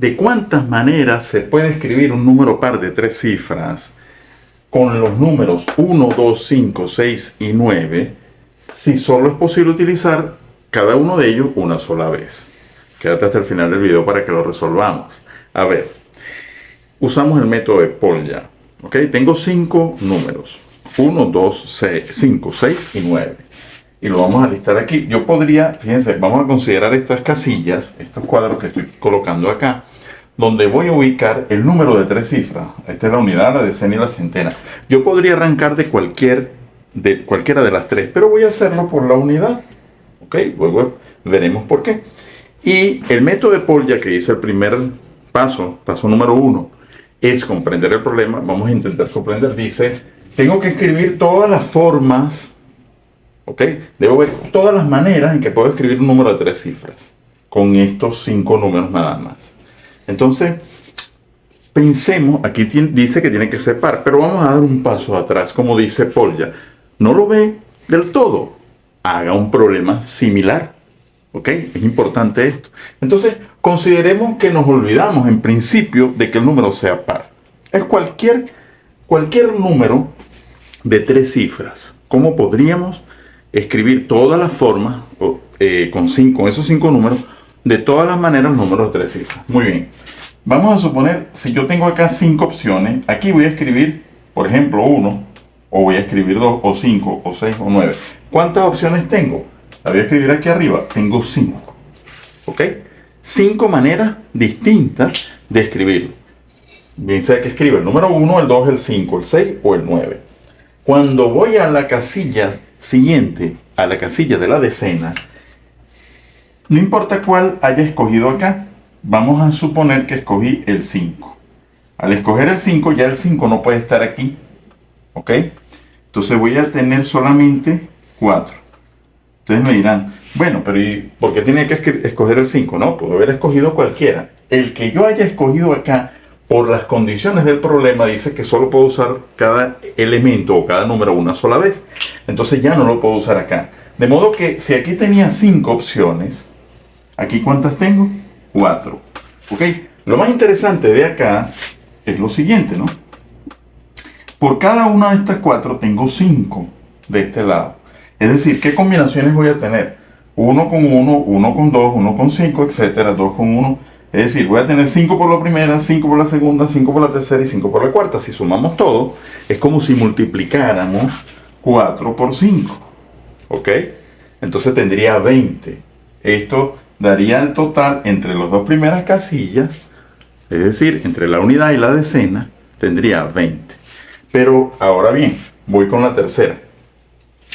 de cuántas maneras se puede escribir un número par de 3 cifras con los números 1, 2, 5, 6 y 9, si solo es posible utilizar cada uno de ellos una sola vez. Quédate hasta el final del video para que lo resolvamos. A ver, usamos el método de Polya. ¿Ok? Tengo 5 números. 1, 2, 5, 6 y 9. Y lo vamos a listar aquí. Yo podría, fíjense, vamos a considerar estas casillas, estos cuadros que estoy colocando acá, donde voy a ubicar el número de 3 cifras. Esta es la unidad, la decena y la centena. Yo podría arrancar de cualquiera de las 3, pero voy a hacerlo por la unidad. ¿Ok? Luego veremos por qué. Y el método de Polya, que dice el primer paso número 1, es comprender el problema. Vamos a intentar comprender. Dice, tengo que escribir todas las formas, ¿ok? Debo ver todas las maneras en que puedo escribir un número de 3 cifras, con estos 5 números nada más. Entonces, pensemos, aquí dice que tiene que ser par, pero vamos a dar un paso atrás, como dice Polya. No lo ve del todo. Haga un problema similar. ¿Ok? Es importante esto. Entonces, consideremos que nos olvidamos en principio de que el número sea par. Es cualquier número de 3 cifras. ¿Cómo podríamos escribir todas las formas con esos 5 números, de todas las maneras, números de 3 cifras? Muy bien. Vamos a suponer, si yo tengo acá 5 opciones, aquí voy a escribir, por ejemplo, 1, o voy a escribir 2, o 5, o 6, o 9. ¿Cuántas opciones tengo? La voy a escribir aquí arriba. Tengo 5. ¿Ok? 5 maneras distintas de escribirlo. Bien sea que escriba el número 1, el 2, el 5, el 6 o el 9. Cuando voy a la casilla siguiente, a la casilla de la decena, no importa cuál haya escogido acá, vamos a suponer que escogí el 5. Al escoger el 5, ya el 5 no puede estar aquí. ¿Ok? Entonces voy a tener solamente 4. Ustedes me dirán, bueno, pero ¿y por qué tiene que escoger el 5? No, puedo haber escogido cualquiera. El que yo haya escogido acá, por las condiciones del problema, dice que solo puedo usar cada elemento o cada número una sola vez. Entonces ya no lo puedo usar acá. De modo que si aquí tenía 5 opciones, ¿aquí cuántas tengo? 4. ¿Ok? Lo más interesante de acá es lo siguiente, ¿no? Por cada una de estas 4 tengo 5 de este lado. Es decir, ¿qué combinaciones voy a tener? 1 con 1, 1 con 2, 1 con 5, etcétera, 2 con 1. Es decir, voy a tener 5 por la primera, 5 por la segunda, 5 por la tercera y 5 por la cuarta. Si sumamos todo, es como si multiplicáramos 4 por 5. ¿Ok? Entonces tendría 20. Esto daría el total entre las dos primeras casillas, es decir, entre la unidad y la decena, tendría 20. Pero ahora bien, voy con la tercera.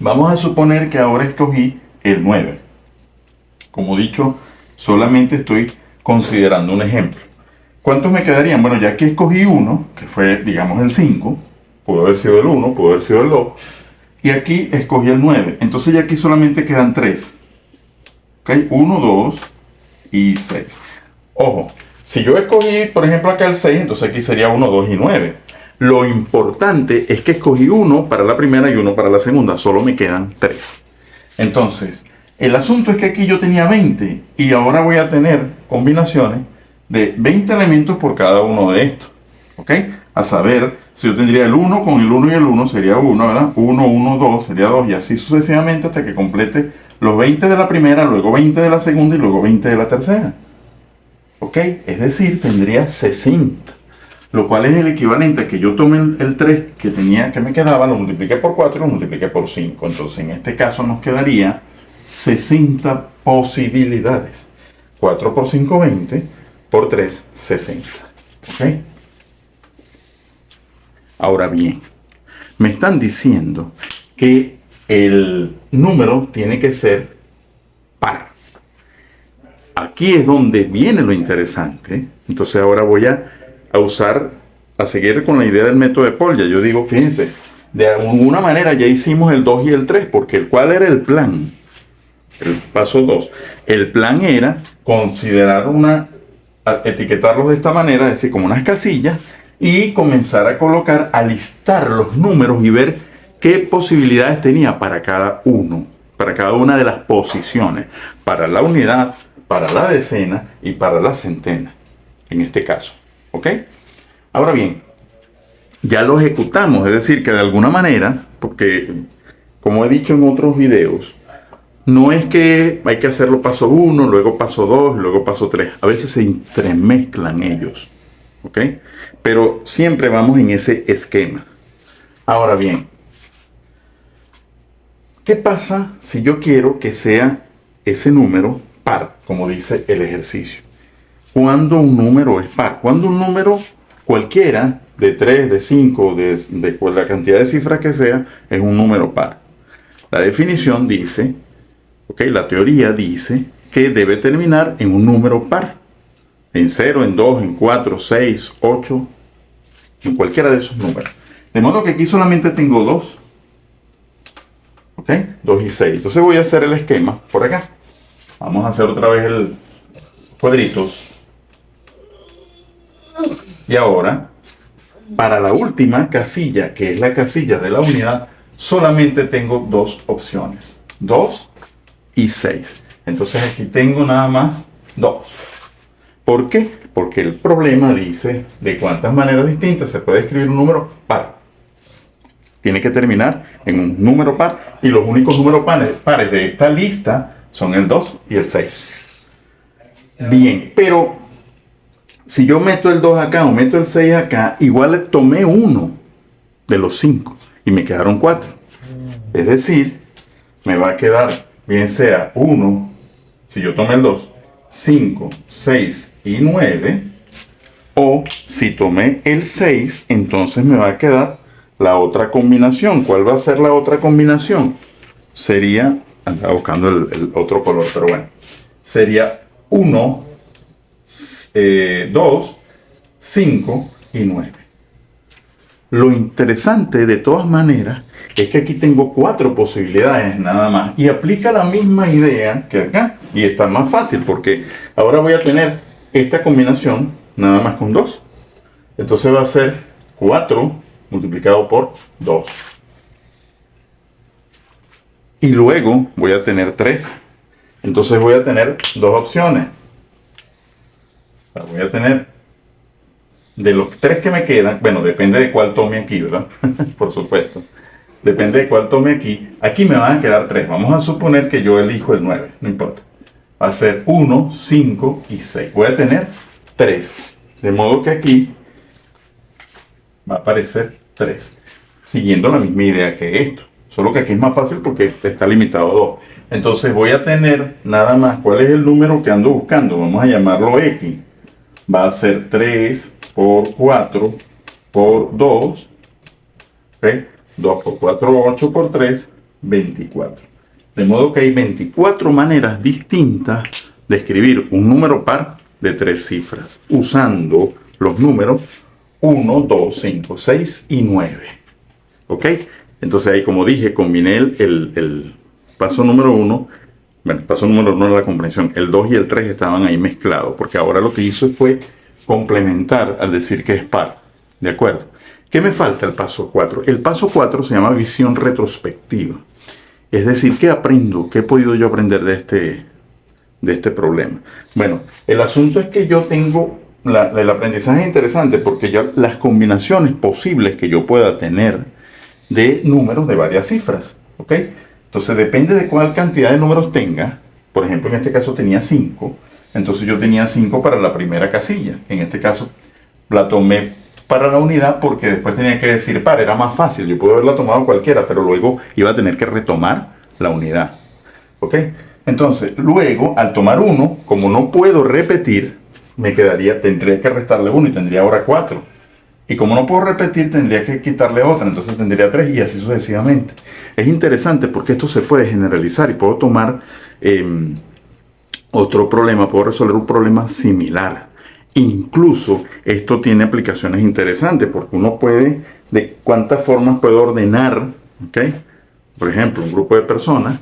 Vamos a suponer que ahora escogí el 9. Como dicho, solamente estoy considerando un ejemplo. ¿Cuántos me quedarían? Bueno, ya que escogí uno, que fue, digamos, el 5, pudo haber sido el 1, pudo haber sido el 2, y aquí escogí el 9. Entonces ya aquí solamente quedan 3. ¿Ok? 1, 2 y 6. Ojo, si yo escogí, por ejemplo, acá el 6, entonces aquí sería 1, 2 y 9. Lo importante es que escogí uno para la primera y uno para la segunda. Solo me quedan 3. Entonces, el asunto es que aquí yo tenía 20 y ahora voy a tener combinaciones de 20 elementos por cada uno de estos. ¿Ok? A saber, si yo tendría el 1 con el 1 y el 1 sería 1, ¿verdad? 1, 1, 2 sería 2 y así sucesivamente hasta que complete los 20 de la primera, luego 20 de la segunda y luego 20 de la tercera. ¿Ok? Es decir, tendría 60. Lo cual es el equivalente a que yo tome el 3 que me quedaba, lo multipliqué por 4 y lo multipliqué por 5. Entonces, en este caso nos quedaría 60 posibilidades. 4 por 5, 20. Por 3, 60. ¿Ok? Ahora bien, me están diciendo que el número tiene que ser par. Aquí es donde viene lo interesante. Entonces ahora voy a seguir con la idea del método de Polya. Yo digo, fíjense, de alguna manera ya hicimos el 2 y el 3, porque ¿cuál era el plan? El paso 2. El plan era etiquetarlos de esta manera, es decir, como unas casillas, y comenzar a colocar, a listar los números y ver qué posibilidades tenía para cada uno, para cada una de las posiciones, para la unidad, para la decena y para la centena. en este caso. ¿Ok? Ahora bien, ya lo ejecutamos, es decir, que de alguna manera, porque como he dicho en otros videos, no es que hay que hacerlo paso 1, luego paso 2, luego paso 3. A veces se entremezclan ellos. ¿Ok? Pero siempre vamos en ese esquema. Ahora bien, ¿qué pasa si yo quiero que sea ese número par, como dice el ejercicio? Cuando un número es par, cuando un número cualquiera, de 3, de 5, de la cantidad de cifras que sea, es un número par. La definición dice, la teoría dice que debe terminar en un número par. En 0, en 2, en 4, 6, 8, en cualquiera de esos números. De modo que aquí solamente tengo 2. ¿Ok? 2 y 6. Entonces voy a hacer el esquema por acá. Vamos a hacer otra vez el cuadritos. Y ahora, para la última casilla, que es la casilla de la unidad, solamente tengo 2 opciones. 2 y 6. Entonces aquí tengo nada más 2. ¿Por qué? Porque el problema dice de cuántas maneras distintas se puede escribir un número par. Tiene que terminar en un número par y los únicos números pares de esta lista son el 2 y el 6. Bien, pero si yo meto el 2 acá o meto el 6 acá, igual tomé uno de los 5 y me quedaron 4. Es decir, me va a quedar bien sea 1, si yo tomé el 2, 5, 6 y 9, o si tomé el 6, entonces me va a quedar la otra combinación. ¿Cuál va a ser la otra combinación? Sería, andaba buscando el otro color, pero bueno, sería 1, 2, 5 y 9. Lo interesante de todas maneras es que aquí tengo 4 posibilidades nada más y aplica la misma idea que acá y está más fácil porque ahora voy a tener esta combinación nada más con 2. Entonces va a ser 4 multiplicado por 2. Y luego voy a tener 3. Entonces voy a tener 2 opciones. Voy a tener de los 3 que me quedan, bueno, depende de cuál tome aquí, ¿verdad? Por supuesto. Depende de cuál tome aquí. Aquí me van a quedar 3. Vamos a suponer que yo elijo el 9, no importa. Va a ser 1, 5 y 6. Voy a tener 3. De modo que aquí va a aparecer 3. Siguiendo la misma idea que esto. Solo que aquí es más fácil porque está limitado a 2. Entonces voy a tener nada más. ¿Cuál es el número que ando buscando? Vamos a llamarlo X. Va a ser 3 por 4 por 2. ¿Ok? 2 por 4, 8 por 3, 24. De modo que hay 24 maneras distintas de escribir un número par de 3 cifras, usando los números 1, 2, 5, 6 y 9. ¿Ok? Entonces ahí, como dije, combiné el paso número 1. Bueno, el paso número 1 era la comprensión. El 2 y el 3 estaban ahí mezclados, porque ahora lo que hizo fue complementar al decir que es par. ¿De acuerdo? ¿Qué me falta el paso 4? El paso 4 se llama visión retrospectiva. Es decir, ¿qué aprendo? ¿Qué he podido yo aprender de este problema? Bueno, el asunto es que yo tengo, el aprendizaje es interesante porque ya las combinaciones posibles que yo pueda tener de números de varias cifras, ¿ok? Entonces depende de cuál cantidad de números tenga. Por ejemplo, en este caso tenía 5, entonces yo tenía 5 para la primera casilla. En este caso la tomé para la unidad porque después tenía que decir par, era más fácil, yo pude haberla tomado cualquiera, pero luego iba a tener que retomar la unidad. ¿Ok? Entonces, luego, al tomar 1, como no puedo repetir, tendría que restarle 1 y tendría ahora 4. Y como no puedo repetir, tendría que quitarle otra, entonces tendría 3 y así sucesivamente. Es interesante porque esto se puede generalizar y puedo tomar otro problema, puedo resolver un problema similar. Incluso esto tiene aplicaciones interesantes porque uno puede, de cuántas formas puedo ordenar, ¿ok? Por ejemplo, un grupo de personas,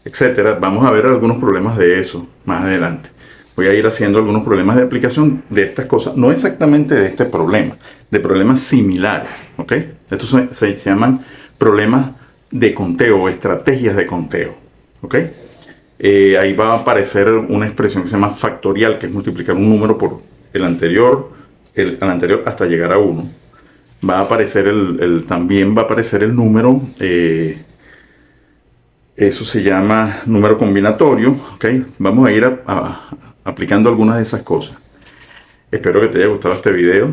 etcétera. Vamos a ver algunos problemas de eso más adelante. Voy a ir haciendo algunos problemas de aplicación de estas cosas, no exactamente de este problema, de problemas similares, ¿ok? Estos se llaman problemas de conteo o estrategias de conteo, ¿ok? Ahí va a aparecer una expresión que se llama factorial, que es multiplicar un número por el anterior, al anterior hasta llegar a 1. Va a aparecer también va a aparecer el número, eso se llama número combinatorio, ¿ok? Vamos a ir aplicando algunas de esas cosas. Espero que te haya gustado este video.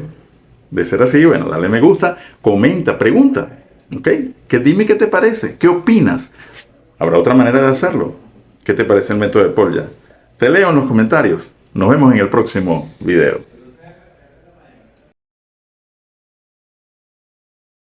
De ser así, bueno, dale me gusta, comenta, pregunta, ¿ok? Dime qué te parece, qué opinas. Habrá otra manera de hacerlo. ¿Qué te parece el método de Polya? Te leo en los comentarios. Nos vemos en el próximo video.